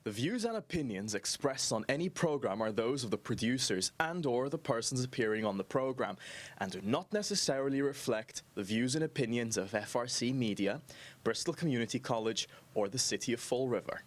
The views and opinions expressed on any program are those of the producers and/or the persons appearing on the program and do not necessarily reflect the views and opinions of FRC Media, Bristol Community College, or the City of Fall River.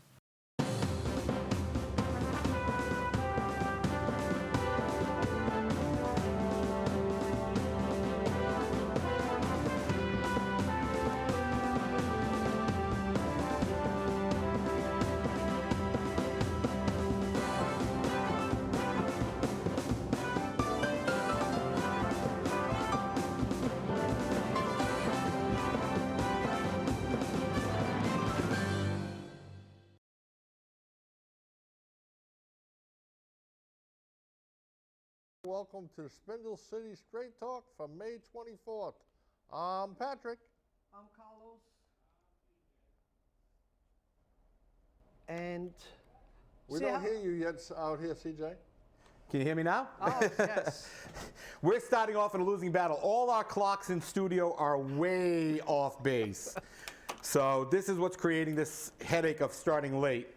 Welcome to Spindle City Straight Talk for May 24th. I'm Patrick. I'm Carlos. And we don't hear you yet out here, CJ. Can you hear me now? Oh, yes. We're starting off in a losing battle. All our clocks in studio are way off base. So this is what's creating this headache of starting late.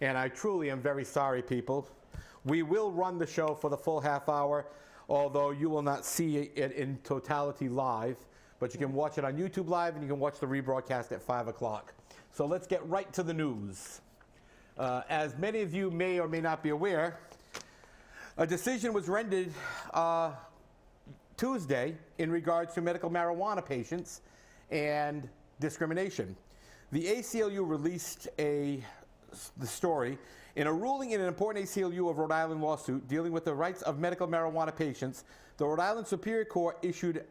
And I truly am very sorry, people. We will run the show for the full half hour, although you will not see it in totality live, but you can watch it on YouTube Live and you can watch the rebroadcast at 5 o'clock. So let's get right to the news. As many of you may or may not be aware, a decision was rendered Tuesday in regards to medical marijuana patients and discrimination. The ACLU released the story. In a ruling in an important ACLU of Rhode Island lawsuit dealing with the rights of medical marijuana patients, the Rhode Island Superior Court issued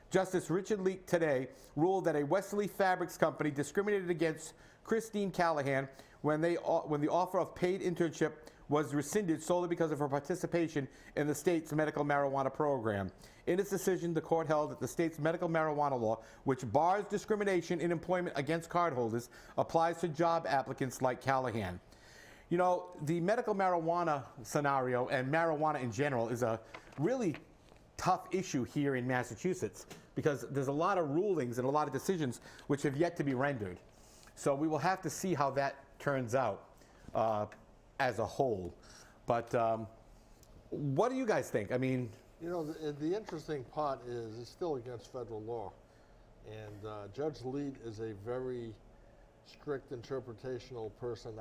Justice Richard Leak today ruled that a Wesley Fabrics company discriminated against Christine Callahan when the offer of paid internship was rescinded solely because of her participation in the state's medical marijuana program. In its decision, the court held that the state's medical marijuana law, which bars discrimination in employment against cardholders, applies to job applicants like Callahan. You know, the medical marijuana scenario and marijuana in general is a really tough issue here in Massachusetts because there's a lot of rulings and a lot of decisions which have yet to be rendered. So we will have to see how that turns out as a whole. But what do you guys think? I mean, you know, the interesting part is it's still against federal law. And Judge Lead is a very strict interpretational person.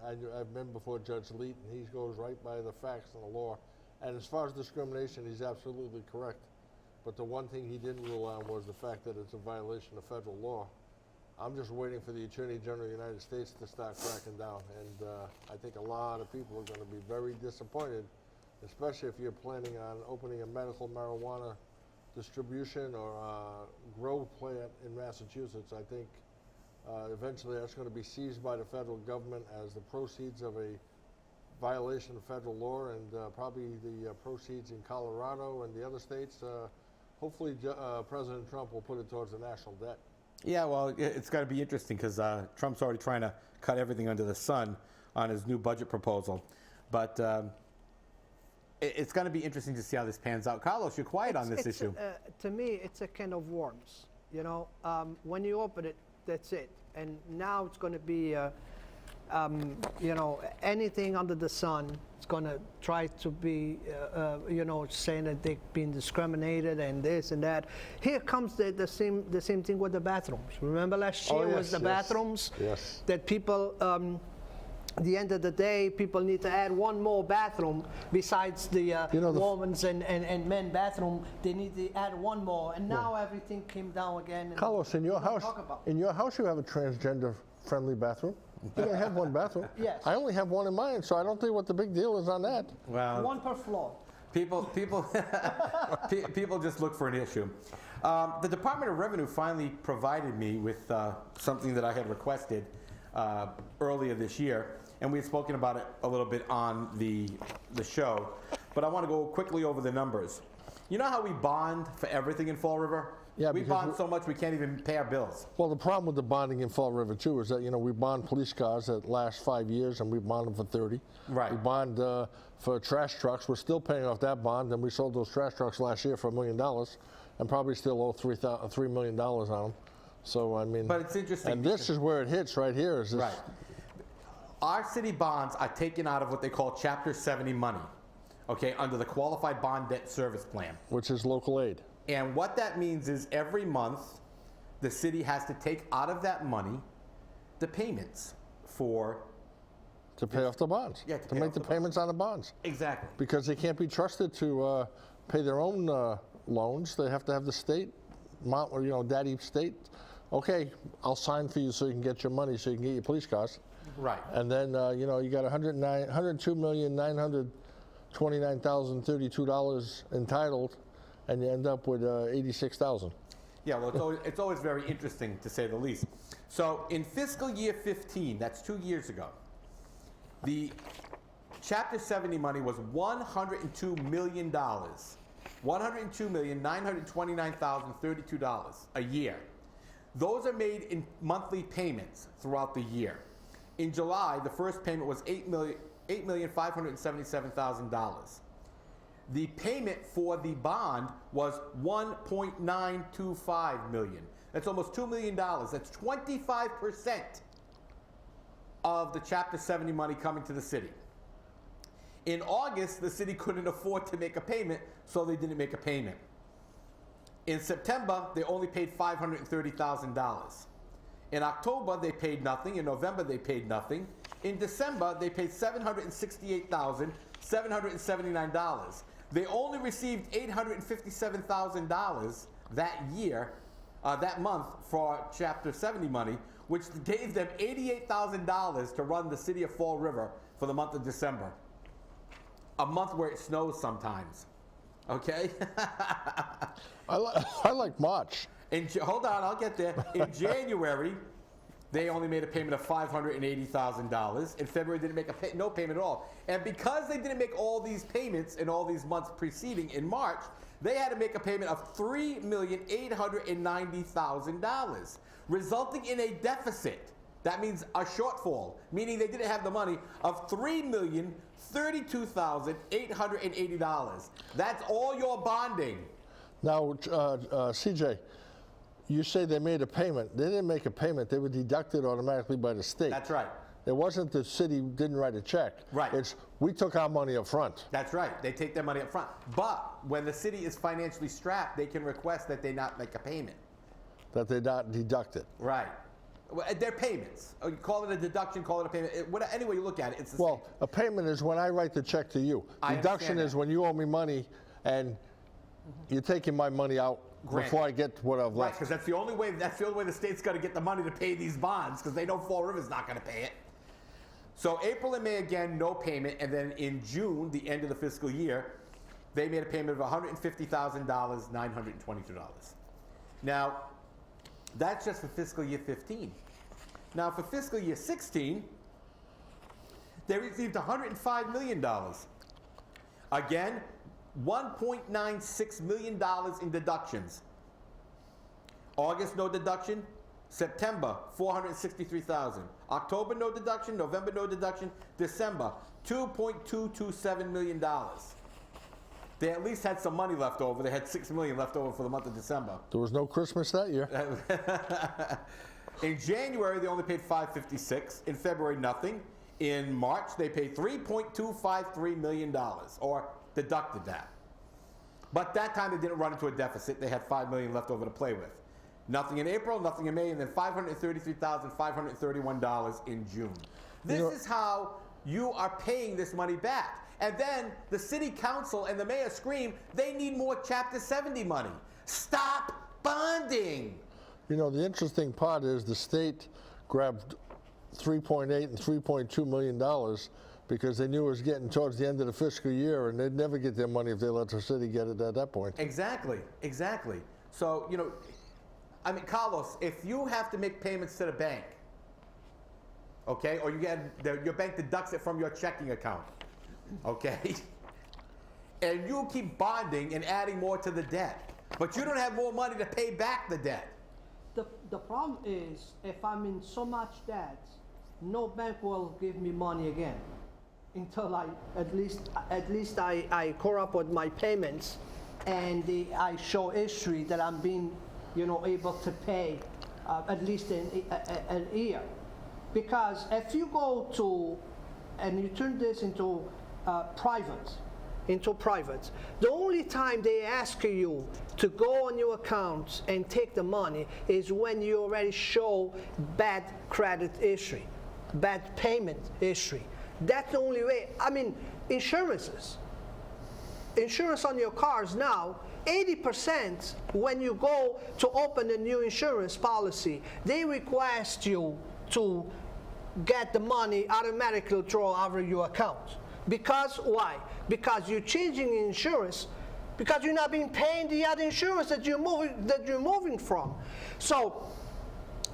I've been before Judge Lead, and he goes right by the facts and the law. And as far as discrimination, he's absolutely correct. But the one thing he didn't rule on was the fact that it's a violation of federal law. I'm just waiting for the Attorney General of the United States to start cracking down. And I think a lot of people are going to be very disappointed, especially if you're planning on opening a medical marijuana distribution or grow plant in Massachusetts. I think eventually that's going to be seized by the federal government as the proceeds of a violation of federal law, and probably the proceeds in Colorado and the other states. Hopefully President Trump will put it towards the national debt. yeah, well, it's got to be interesting because Trump's already trying to cut everything under the sun on his new budget proposal. But it's going to be interesting to see how this pans out. Carlos, you're quiet on this issue. To me, it's a can of worms. You know, when you open it, that's it. And now it's going to be, you know, anything under the sun. It's going to try to be, you know, saying that they've been discriminated and this and that. Here comes the same thing with the bathrooms. Remember last year was the bathrooms? Yes. That people, at the end of the day, people need to add one more bathroom besides the women's and men bathroom. They need to add one more, and now everything came down again. Carlos, in your house, you have a transgender-friendly bathroom. You don't have one bathroom. Yes. I only have one in mine, so I don't think what the big deal is on that. Well, One per floor. people just look for an issue. The Department of Revenue finally provided me with something that I had requested earlier this year, and we had spoken about it a little bit on the show, but I want to go quickly over the numbers. You know how we bond for everything in Fall River? Yeah, we bond so much we can't even pay our bills. Well, the problem with the bonding in Fall River, too, is that, you know, we bond police cars that last 5 years, and we bond them for 30. Right. We bond for trash trucks. We're still paying off that bond, and we sold those trash trucks last year for $1 million, and probably still owe $3 million on them. So, I mean... But it's interesting. And this is where it hits right here. Is this, right. our city bonds are taken out of what they call Chapter 70 money, okay, under the Qualified Bond Debt Service Plan. Which is local aid. And what that means is every month, the city has to take out of that money the payments for... To pay off the bonds. Yeah, to make the payments on the bonds. Exactly. Because they can't be trusted to pay their own loans. They have to have the state, daddy state. Okay, I'll sign for you so you can get your money, so you can get your police cars. Right. And then, you got $102,929,032 entitled, and you end up with $86,000. Yeah, well, it's always very interesting, to say the least. So in fiscal year 15, that's 2 years ago, the Chapter 70 money was $102 million. $102,929,032 a year. Those are made in monthly payments throughout the year. In July, the first payment was $8,577,000. The payment for the bond was $1.925 million. That's almost $2 million. That's 25% of the Chapter 70 money coming to the city. In August, the city couldn't afford to make a payment, so they didn't make a payment. In September, they only paid $530,000. In October, they paid nothing. In November, they paid nothing. In December, they paid $768,779. They only received $857,000 that year, that month, for Chapter 70 money, which gave them $88,000 to run the city of Fall River for the month of December. A month where it snows sometimes. Okay? I like March. Hold on, I'll get there. In January, they only made a payment of $580,000. In February, they didn't make no payment at all. And because they didn't make all these payments in all these months preceding, in March, they had to make a payment of $3,890,000, resulting in a deficit. That means a shortfall, meaning they didn't have the money, of $3,032,880. That's all your bonding. Now, CJ, you say they made a payment. They didn't make a payment. They were deducted automatically by the state. That's right. It wasn't the city didn't write a check. Right. It's we took our money up front. That's right. They take their money up front. But when the city is financially strapped, they can request that they not make a payment. That they not deduct it. Right. Well, they're payments. You call it a deduction, call it a payment. Any way you look at it, it's the same. A payment is when I write the check to you. Deduction is when you owe me money and you're taking my money out before I get what I've left. Right, because that's the only way the state's got to get the money to pay these bonds, because they know Fall River's not going to pay it. So April and May, again, no payment. And then in June, the end of the fiscal year, they made a payment of $150,922. Now, that's just for fiscal year 15. Now, for fiscal year 16, they received $105 million. Again, $1.96 million in deductions. August, no deduction. September, $463,000. October, no deduction. November, no deduction. December, $2.227 million. They at least had some money left over. They had $6 million left over for the month of December. There was no Christmas that year. In January, they only paid $556. In February, nothing. In March, they paid $3.253 million, or deducted that. But that time, they didn't run into a deficit. They had $5 million left over to play with. Nothing in April, nothing in May, and then $533,531 in June. This is how you are paying this money back. And then the city council and the mayor scream, they need more Chapter 70 money. Stop bonding. You know, the interesting part is the state grabbed $3.8 and $3.2 million because they knew it was getting towards the end of the fiscal year, and they'd never get their money if they let the city get it at that point. Exactly, exactly. So, I mean, Carlos, if you have to make payments to the bank, okay, or your bank deducts it from your checking account, okay, and you keep bonding and adding more to the debt, but you don't have more money to pay back the debt. The problem is, if I'm in so much debt, no bank will give me money again until at least I caught up with my payments and I show history that I'm being able to pay at least a year. because if you go to, and you turn this into private, the only time they ask you to go on your account and take the money is when you already show bad credit history, bad payment history. That's the only way. I mean, insurance on your cars now, 80% when you go to open a new insurance policy, they request you to get the money automatically thrown over your account. Because why? Because you're changing insurance, because you're not being paying the other insurance that you're moving from. So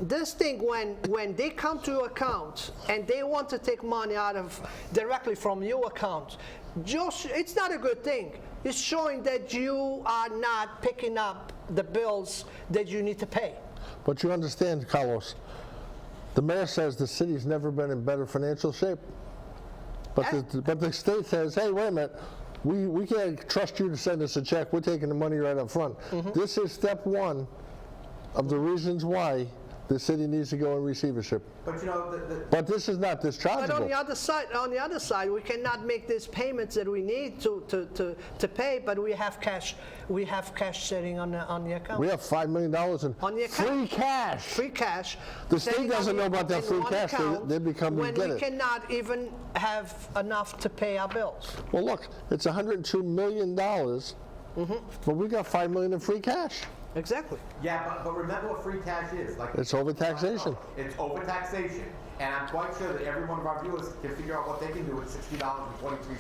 this thing, when they come to your account and they want to take money directly from your account, it's not a good thing. It's showing that you are not picking up the bills that you need to pay. But you understand, Carlos, the mayor says the city's never been in better financial shape. But the state says, hey, wait a minute, we can't trust you to send us a check. We're taking the money right up front. This is step one of the reasons why the city needs to go in receivership. But you know, but this is not dischargeable. But on the other side, we cannot make these payments that we need to pay. But we have cash. We have cash sitting on the account. We have $5 million in free cash. Free cash. The state doesn't know about that free cash. They become when we cannot even have enough to pay our bills. Well, look, it's $102 million, but we got $5 million in free cash. Exactly. Yeah, but remember what free cash is. Like, it's overtaxation. It's overtaxation. And I'm quite sure that every one of our viewers can figure out what they can do with $60.23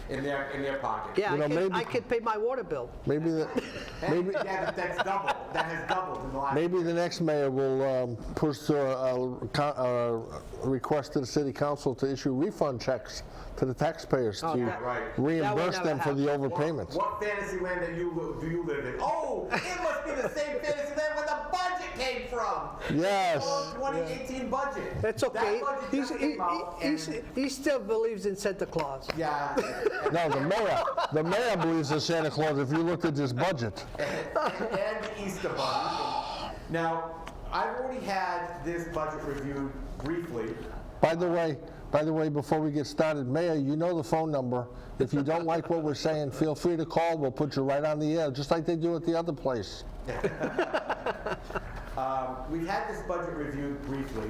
in their pocket. Yeah, I could pay my water bill. Maybe yeah, that's doubled. That has doubled in the last maybe year. the next mayor will push a request to the city council to issue refund checks to the taxpayers to reimburse them for the overpayments. What fantasy land do you live in? Oh, it must be the same fantasy land where the budget came from. Yes. The 2018 budget. That's okay. That budget He still believes in Santa Claus. Yeah. No, the mayor believes in Santa Claus if you looked at this budget. And the Easter Bunny. Now, I've already had this budget reviewed briefly. By the way, before we get started, Mayor, you know the phone number. If you don't like what we're saying, feel free to call. We'll put you right on the air, just like they do at the other place. We've had this budget reviewed briefly,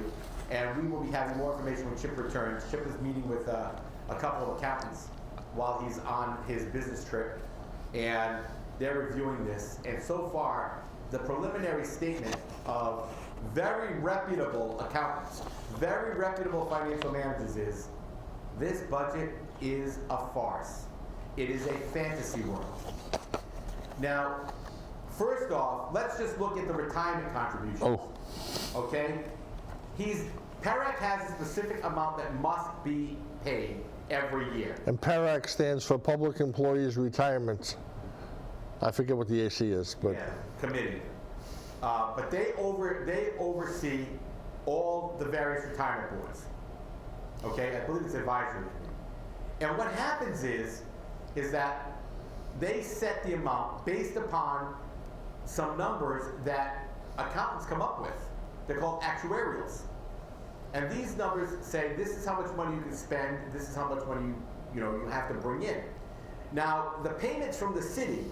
and we will be having more information when Chip returns. Chip is meeting with a couple of accountants while he's on his business trip, and they're reviewing this. And so far, the preliminary statement of very reputable accountants, very reputable financial managers is, this budget is a farce. It is a fantasy world. Now, first off, let's just look at the retirement contribution. Oh. Okay? PERAC has a specific amount that must be paid every year. And PERAC stands for Public Employees Retirement. I forget what the AC is, but yeah, committee. But they oversee all the various retirement boards. Okay, I believe it's advisory. And what happens is that they set the amount based upon some numbers that accountants come up with. They're called actuarials. And these numbers say this is how much money you can spend, this is how much money you have to bring in. Now, the payments from the city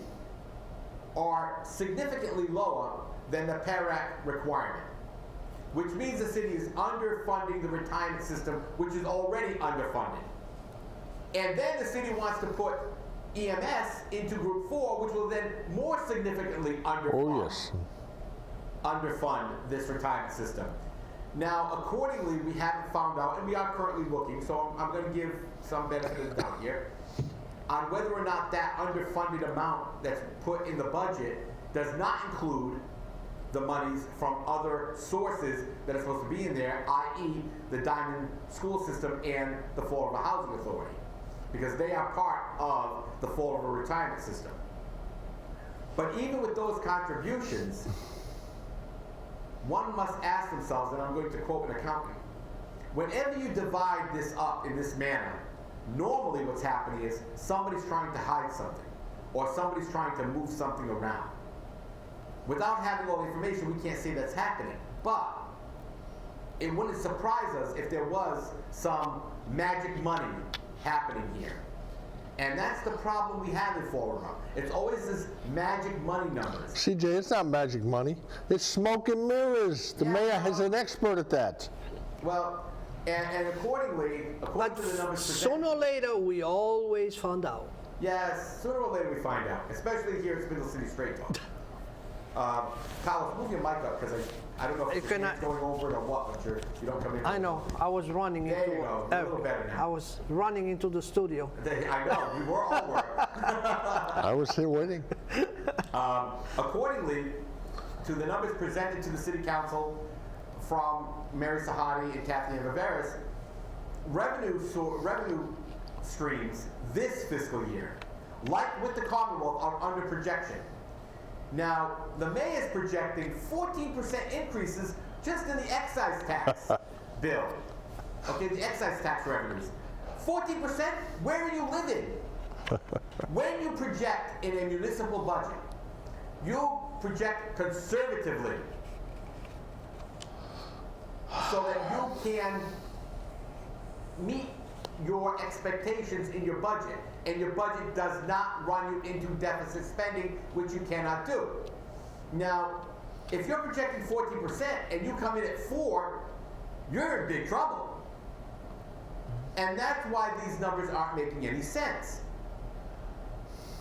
are significantly lower than the PERAC requirement, which means the city is underfunding the retirement system, which is already underfunded. And then the city wants to put EMS into Group 4, which will then more significantly underfund this retirement system. Now, accordingly, we haven't found out, and we are currently looking, so I'm going to give some benefit of the doubt here, on whether or not that underfunded amount that's put in the budget does not include the monies from other sources that are supposed to be in there, i.e. the Diamond School System and the Fall River Housing Authority, because they are part of the Fall River Retirement System. But even with those contributions, one must ask themselves, and I'm going to quote an accountant, whenever you divide this up in this manner, normally what's happening is somebody's trying to hide something, or somebody's trying to move something around. Without having all the information, we can't say that's happening. But it wouldn't surprise us if there was some magic money happening here. And that's the problem we have in Fall River. It's always this magic money numbers. CJ, it's not magic money. It's smoke and mirrors. The mayor is an expert at that. Well, and accordingly, according But to the numbers sooner or later, we always found out. yes, sooner or later we find out, especially here at Spindle City Straight Talk. Carlos, move your mic up because I don't know if it's going over it or what, but you don't come in. I know. I was running There you go. A little better now. I was running into the studio. I know, we were all working. I was here waiting. Accordingly to the numbers presented to the City Council from Mary Sahadi and Kathleen Viveris, revenue streams this fiscal year, like with the Commonwealth, are under projection. Now, the mayor is projecting 14% increases just in the excise tax bill. Okay, the excise tax revenues. 14%? Where are you living? When you project in a municipal budget, you project conservatively so that you can meet your expectations in your budget, and your budget does not run you into deficit spending, which you cannot do. Now, if you're projecting 14% and you come in at 4%, you're in big trouble. And that's why these numbers aren't making any sense.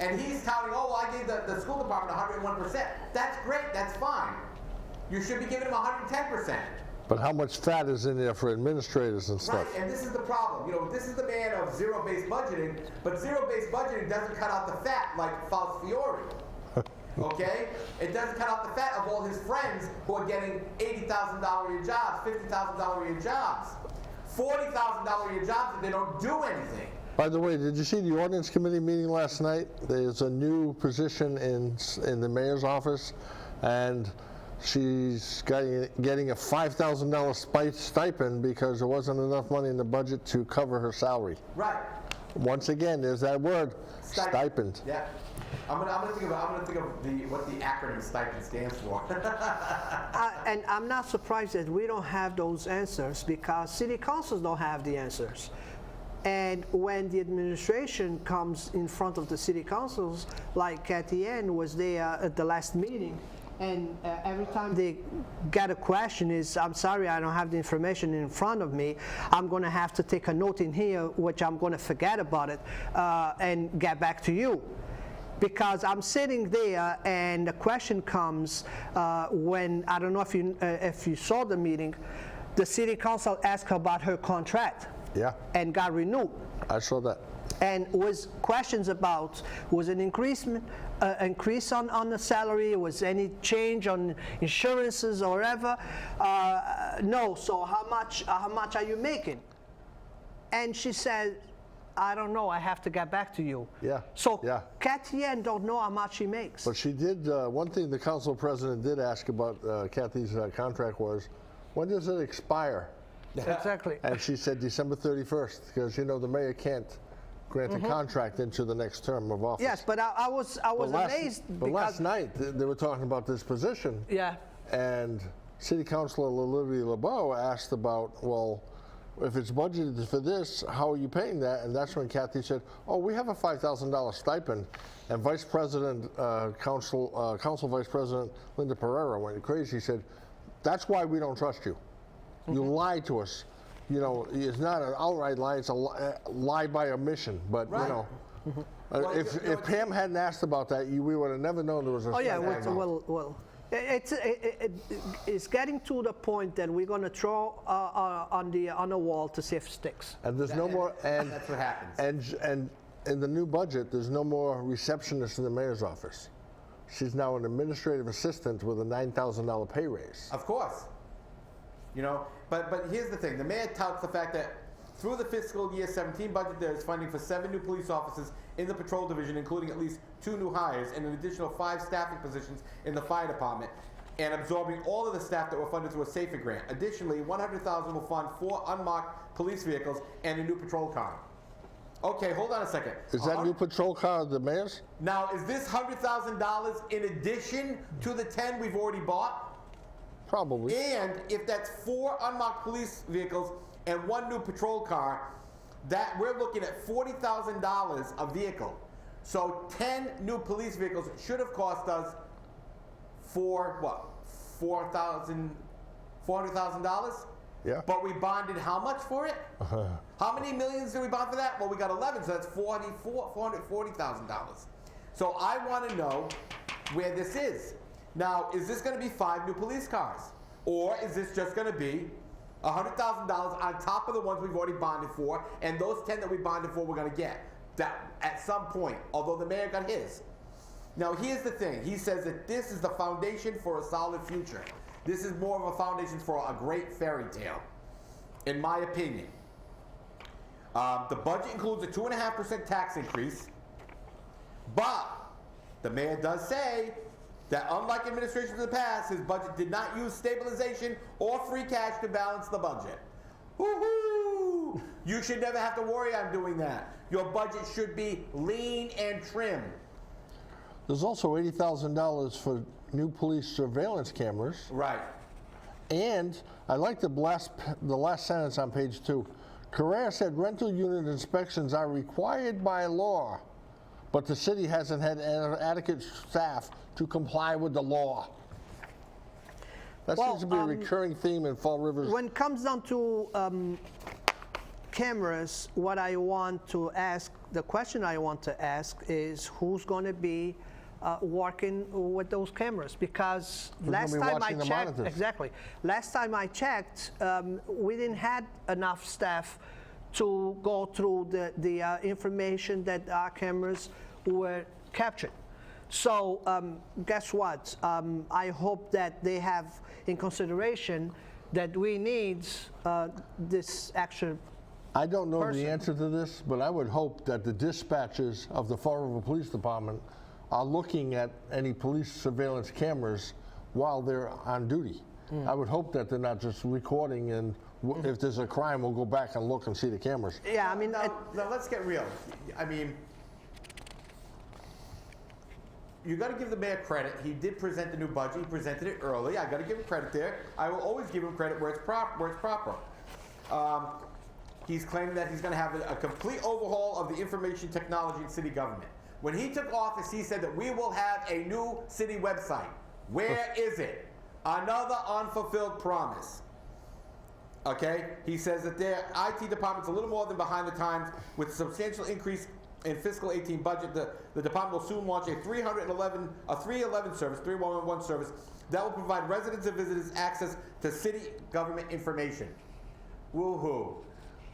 And he's touting, oh, well, I gave the school department 101%. That's great, that's fine. You should be giving them 110%. But how much fat is in there for administrators and stuff? Right, and this is the problem. You know, this is the man of zero-based budgeting, but zero-based budgeting doesn't cut out the fat like Faust Fiore. Okay? It doesn't cut out the fat of all his friends who are getting $80,000 a year jobs, $50,000 a year jobs, $40,000 a year jobs if they don't do anything. By the way, did you see the ordinance committee meeting last night? There's a new position in the mayor's office, and she's getting a $5,000 stipend because there wasn't enough money in the budget to cover her salary. Right. Once again, there's that word, stipend. Yeah. I'm gonna think of what the acronym stipend stands for. And I'm not surprised that we don't have those answers because city councils don't have the answers. And when the administration comes in front of the city councils, like Kathy Ann was there at the last meeting, and every time they get a question is, I'm sorry, I don't have the information in front of me. I'm going to have to take a note in here, which I'm going to forget about it and get back to you. Because I'm sitting there and the question comes when, I don't know if you saw the meeting, the city council asked her about her contract. Yeah. And got renewed. I saw that. And was questions about, was an increase on the salary, was any change on insurances or whatever? No, so how much are you making? And she said, I don't know, I have to get back to you. Yeah. So yeah. Kathy Ann don't know how much she makes. But she did, one thing the council president did ask about Kathy's contract was, when does it expire? Exactly. And she said December 31st, because, you know, the mayor can't grant a contract into the next term of office. Yes, but I was amazed but last night, they were talking about this position. Yeah. And City Councilor Olivia LeBeau asked about, well, if it's budgeted for this, how are you paying that? And that's when Kathy said, oh, we have a $5,000 stipend. And Vice President, Council Vice President Linda Pereira went crazy. She said, that's why we don't trust you. You lied to us. You know, it's not an outright lie, it's a lie by omission. But, right. You know, if Pam hadn't asked about that, we would have never known there was a Oh, yeah, well, it's getting to the point that we're going to throw on the wall to see if it sticks. And there's no more, and that's what happens. And in the new budget, there's no more receptionist in the mayor's office. She's now an administrative assistant with a $9,000 pay raise. Of course. You know, but here's the thing. The mayor touts the fact that through the fiscal year 17 budget, there is funding for 7 new police officers in the patrol division, including at least 2 new hires and an additional 5 staffing positions in the fire department, and absorbing all of the staff that were funded through a SAFER grant. Additionally, $100,000 will fund 4 unmarked police vehicles and a new patrol car. Okay, hold on a second. Is that new patrol car the mayor's? Now, is this $100,000 in addition to the 10 we've already bought? Probably. And if that's 4 unmarked police vehicles and 1 new patrol car, that we're looking at $40,000 a vehicle. So 10 new police vehicles should have cost us $400,000? Yeah. But we bonded how much for it? How many millions did we bond for that? Well, we got 11, so that's $440,000. So I want to know where this is. Now, is this going to be 5 new police cars? Or is this just going to be $100,000 on top of the ones we've already bonded for, and those 10 that we bonded for we're going to get that at some point, although the mayor got his. Now, here's the thing. He says that this is the foundation for a solid future. This is more of a foundation for a great fairy tale, in my opinion. The budget includes a 2.5% tax increase, but the mayor does say that unlike administrations in the past, his budget did not use stabilization or free cash to balance the budget. Woohoo! You should never have to worry on doing that. Your budget should be lean and trim. There's also $80,000 for new police surveillance cameras. Right. And I like the last sentence on page 2. Correia said rental unit inspections are required by law, but the city hasn't had adequate staff to comply with the law. That seems to be a recurring theme in Fall River's. When it comes down to cameras, what I want to ask, the question I want to ask is who's going to be working with those cameras? Because last time I checked, last time I checked, we didn't have enough staff to go through the information that our cameras were captured. So guess what? I hope that they have in consideration that we need this extra I don't know person. the answer to this, but I would hope that the dispatchers of the Fall River Police Department are looking at any police surveillance cameras while they're on duty. I would hope that they're not just recording and if there's a crime, we'll go back and look and see the cameras. Yeah, I mean, now let's get real. I mean, you got to give the mayor credit. He did present the new budget. He presented it early. I got to give him credit there. I will always give him credit where it's proper. He's claiming that he's going to have a complete overhaul of the information technology in city government. When he took office, he said that we will have a new city website. Where is it? Another unfulfilled promise. Okay? He says that their IT department's a little more than behind the times with a substantial increase in fiscal 18 budget. The department will soon launch a 311 service, 311 service that will provide residents and visitors access to city government information. Woohoo.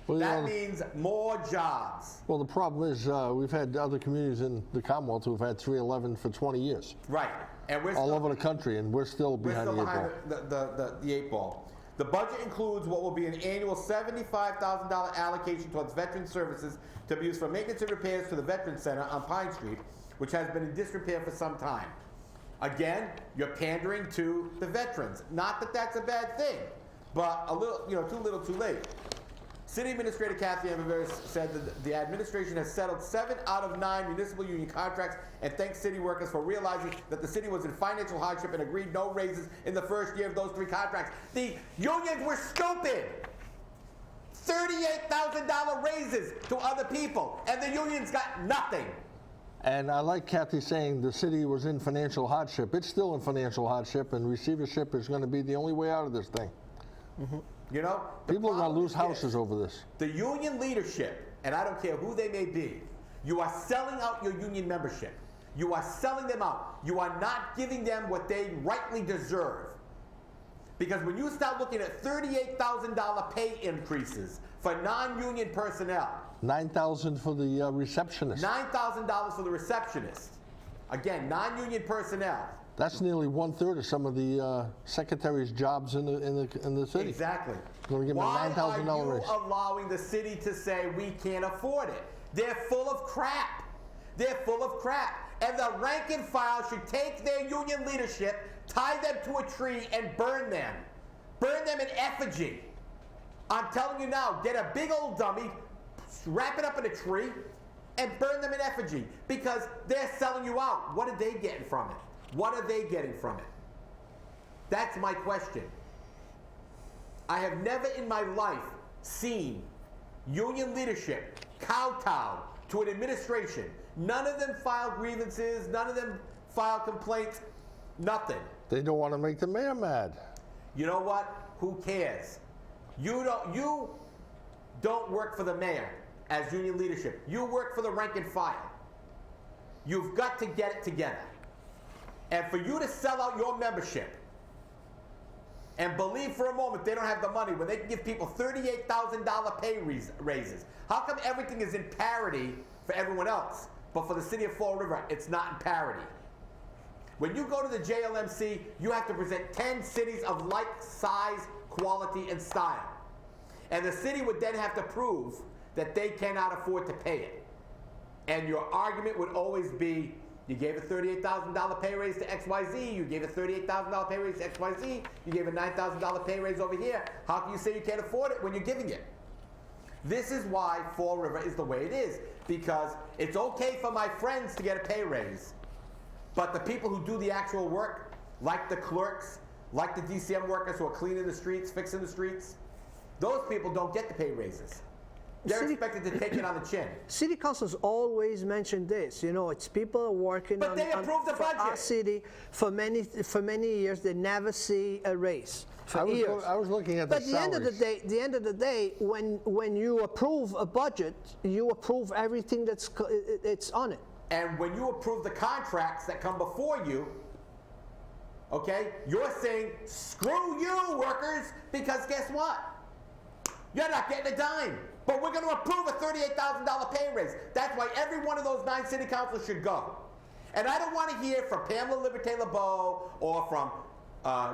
Well, that means more jobs. Well, the problem is we've had other communities in the Commonwealth who've had 311 for 20 years. Right. And we're all over the country, and we're still behind the 8 ball. The 8 ball. The budget includes what will be an annual $75,000 allocation towards veteran services to be used for maintenance and repairs to the Veterans Center on Pine Street, which has been in disrepair for some time. Again, you're pandering to the veterans. Not that that's a bad thing, but a little, too little, too late. City Administrator Kathy Amberberry said that the administration has settled 7 out of 9 municipal union contracts and thanked city workers for realizing that the city was in financial hardship and agreed no raises in the first year of those 3 contracts. The unions were stupid. $38,000 raises to other people, and the unions got nothing. And I like Kathy saying the city was in financial hardship. It's still in financial hardship, and receivership is going to be the only way out of this thing. Mm-hmm. People are going to lose houses over this. The union leadership, and I don't care who they may be, you are selling out your union membership. You are selling them out. You are not giving them what they rightly deserve. Because when you start looking at $38,000 pay increases for non-union personnel. $9,000 for the receptionist. $9,000 for the receptionist. Again, non-union personnel. That's nearly 1/3 of some of the secretaries' jobs in the city. Exactly. Going to give them a $9,000 raise. Why are you allowing the city to say we can't afford it? They're full of crap. They're full of crap. And the rank and file should take their union leadership, tie them to a tree, and burn them. Burn them in effigy. I'm telling you now, get a big old dummy, wrap it up in a tree, and burn them in effigy. Because they're selling you out. What are they getting from it? What are they getting from it? That's my question. I have never in my life seen union leadership kowtow to an administration. None of them filed grievances, none of them filed complaints, nothing. They don't want to make the mayor mad. You know what? Who cares? You don't work for the mayor as union leadership. You work for the rank and file. You've got to get it together. And for you to sell out your membership and believe for a moment they don't have the money when they can give people $38,000 pay raises. How come everything is in parity for everyone else, but for the city of Fall River, it's not in parity? When you go to the JLMC, you have to present 10 cities of like size, quality, and style. And the city would then have to prove that they cannot afford to pay it. And your argument would always be, you gave a $38,000 pay raise to XYZ, you gave a $38,000 pay raise to XYZ, you gave a $9,000 pay raise over here. How can you say you can't afford it when you're giving it? This is why Fall River is the way it is, because it's okay for my friends to get a pay raise, but the people who do the actual work, like the clerks, like the DCM workers who are cleaning the streets, fixing the streets, those people don't get the pay raises. They're expected to take it on the chin. City councils always mention this. You know, it's people working But they approved the for budget. our city for many years. They never see a raise for years. I was looking at the But salaries. the end of the day, when you approve a budget, you approve everything it's on it. And when you approve the contracts that come before you, okay, you're saying, screw you, workers, because guess what? You're not getting a dime. But we're going to approve a $38,000 pay raise. That's why every one of those 9 city councils should go. And I don't want to hear from Pamela Liberté-LeBeau or from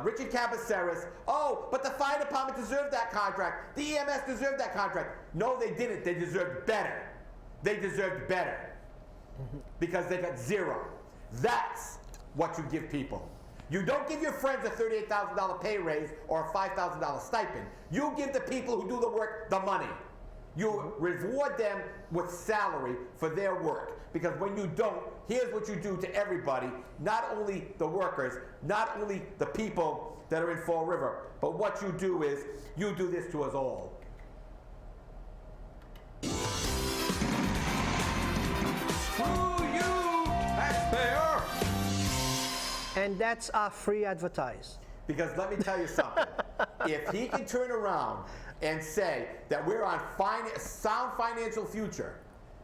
Richard Cabaceres, oh, but the fire department deserved that contract. The EMS deserved that contract. No, they didn't. They deserved better. They deserved better. Because they got zero. That's what you give people. You don't give your friends a $38,000 pay raise or a $5,000 stipend. You give the people who do the work the money. You reward them with salary for their work. Because when you don't, here's what you do to everybody, not only the workers, not only the people that are in Fall River, but what you do is, you do this to us all. Screw you, taxpayer! And that's our free advertise. Because let me tell you something. If he can turn around and say that we're on sound financial future,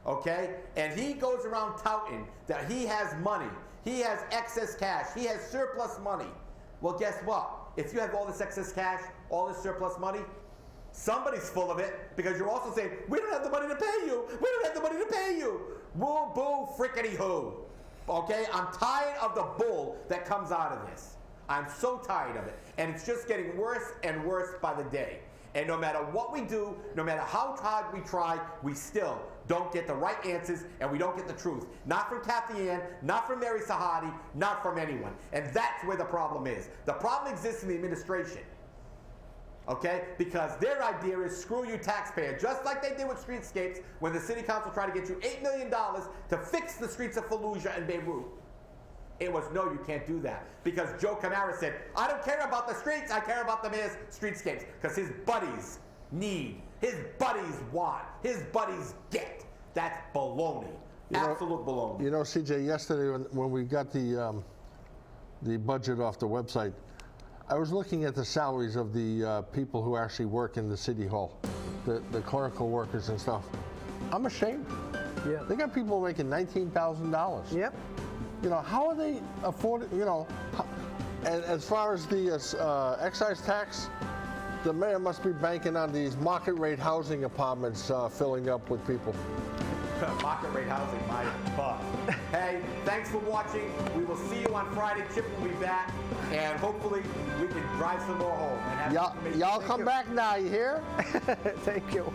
okay, and he goes around touting that he has money, he has excess cash, he has surplus money, well, guess what? If you have all this excess cash, all this surplus money, somebody's full of it, because you're also saying, we don't have the money to pay you, we don't have the money to pay you. Woo, boo, frickety hoo. Okay, I'm tired of the bull that comes out of this. I'm so tired of it. And it's just getting worse and worse by the day. And no matter what we do, no matter how hard we try, we still don't get the right answers and we don't get the truth. Not from Kathy Ann, not from Mary Sahadi, not from anyone. And that's where the problem is. The problem exists in the administration. Okay? Because their idea is screw you taxpayer, just like they did with streetscapes when the city council tried to get you $8 million to fix the streets of Fallujah and Beirut. It was, no, you can't do that. Because Joe Camara said, I don't care about the streets, I care about the mayor's streetscapes. Because his buddies need, his buddies want, his buddies get. That's baloney. Absolute baloney. You know, CJ, yesterday when we got the budget off the website, I was looking at the salaries of the people who actually work in the city hall, the clerical workers and stuff. I'm ashamed. Yeah. They got people making $19,000. Yep. You know, how are they affording, you know, and as far as the excise tax, the mayor must be banking on these market rate housing apartments filling up with people. Market rate housing, my butt. Hey, thanks for watching. We will see you on Friday. Chip will be back, and hopefully we can drive some more home. And have Y'all come back now, you hear? Thank you.